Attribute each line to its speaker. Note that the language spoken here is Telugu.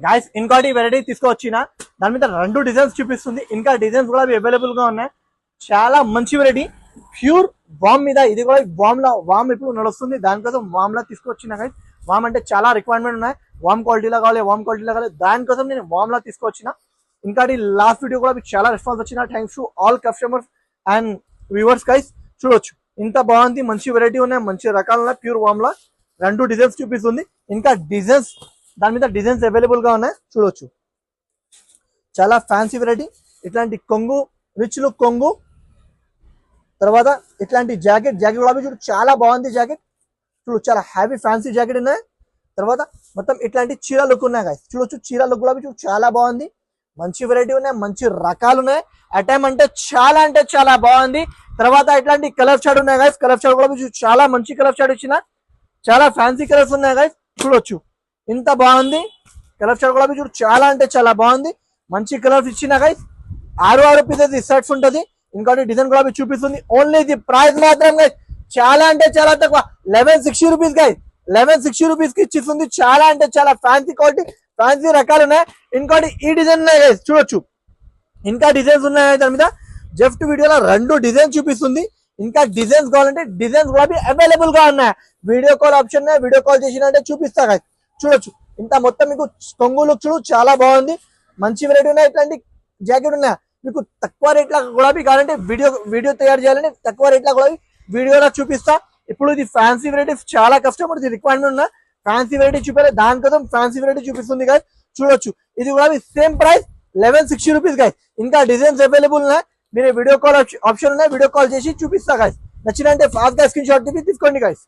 Speaker 1: గాయస్ ఇంకోటి వెరైటీ తీసుకొచ్చిన దాని మీద 2 డిజైన్స్ చూపిస్తుంది. ఇంకా డిజైన్స్ కూడా అవైలబుల్ గా ఉన్నాయి. చాలా మంచి వెరైటీ ప్యూర్ వామ్ మీద. ఇది కూడా వామ్ ఇప్పుడు నడుస్తుంది, దానికోసం వామ్ లా తీసుకొచ్చిన గైస్. వామ్ అంటే చాలా రిక్వైర్మెంట్ ఉన్నాయి, వామ్ క్వాలిటీలో కావాలి, దానికోసం నేను వామ్ లా తీసుకొచ్చిన. ఇంకా లాస్ట్ వీడియో కూడా మీకు చాలా రెస్పాన్స్ వచ్చిన. Thanks to all customers and viewers guys. చూడొచ్చు ఇంత బాగుంది, మంచి వెరైటీ ఉన్నాయి, మంచి రకాలు ఉన్నాయి. ప్యూర్ వామ్ లా 2 డిజైన్స్ చూపిస్తుంది. ఇంకా డిజైన్స్ దాని మీద డిజైన్స్ అవైలబుల్ గా ఉన్నాయి. చూడొచ్చు చాలా ఫ్యాన్సీ వెరైటీ. ఇట్లాంటి కొంగు, రిచ్ లుక్ కొంగు, తర్వాత ఇట్లాంటి జాకెట్ కూడా చూడు చాలా బాగుంది. జాకెట్ చూడు చాలా హ్యావీ ఫ్యాన్సీ జాకెట్ ఉన్నాయి. తర్వాత మొత్తం ఇట్లాంటి చీర లుక్ ఉన్నాయి గాయస్. చూడొచ్చు చీర లుక్ కూడా చూడు చాలా బాగుంది. మంచి వెరైటీ ఉన్నాయి, మంచి రకాలు ఉన్నాయి. ఐటమ్ అంటే చాలా బాగుంది. తర్వాత ఇట్లాంటి కలర్ షాడ్ ఉన్నాయి గాయస్. కలర్ షాడ్ కూడా చూడు చాలా మంచి కలర్ షాడ్ ఇచ్చిన. చాలా ఫ్యాన్సీ కలర్స్ ఉన్నాయి గాయస్. చూడొచ్చు ఇంత బాగుంది. కలర్ షాడ్ కూడా చూడు చాలా బాగుంది. మంచి కలర్స్ ఇచ్చిన గైస్. 6 పీసెస్ షర్ట్స్ ఉంటుంది. ఇంకోటి డిజైన్ కూడా చూపిస్తుంది. ఓన్లీ ఇది ప్రైస్ మాత్రం గైస్ చాలా తక్కువ, 1160 రూపీస్ గైస్. 1160 రూపీస్ కి ఇచ్చిస్తుంది. చాలా ఫ్యాన్సీ క్వాలిటీ, ఫ్యాన్సీ రకాలు ఉన్నాయి. ఇంకోటి ఈ డిజైన్ ఉన్నాయి గైస్. చూడొచ్చు ఇంకా డిజైన్స్ ఉన్నాయి. దాని మీద జస్ట్ వీడియోలో 2 డిజైన్స్ చూపిస్తుంది. ఇంకా డిజైన్స్ కావాలంటే డిజైన్స్ కూడా అవైలబుల్ గా ఉన్నాయి. Video call option, video call చేసినంటే చూపిస్తా గైస్. చూడొచ్చు ఇంత మొత్తం మీకు కొంగు లుక్ చూడు చాలా బాగుంది. మంచి వెరైటీ ఉన్నాయి. ఇట్లాంటి జాకెట్ ఉన్నాయి మీకు తక్కువ రేట్ల కూడా కావాలంటే వీడియో తయారు చేయాలంటే తక్కువ రేట్ల కూడా వీడియోలో చూపిస్తా. ఇప్పుడు ఇది ఫ్యాన్సీ వెరైటీస్ చాలా కస్టమర్ రిక్వైర్మెంట్ ఉన్న ఫ్యాన్సీ వెరైటీ చూపాలి, దానికోసం ఫ్యాన్సీ వెరైటీ చూపిస్తుంది గాయస్. చూడొచ్చు ఇది కూడా సేమ్ ప్రైస్ 1160 రూపీస్ గాయస్. ఇంకా డిజైన్స్ అవైలబుల్ ఉన్నాయి. మీరు వీడియో కాల్ ఆప్షన్ ఉన్నాయి, వీడియో కాల్ చేసి చూపిస్తా గాయస్. నచ్చినంటే ఫాస్ట్ గా స్క్రీన్ షాట్ తీసుకోండి గాయస్.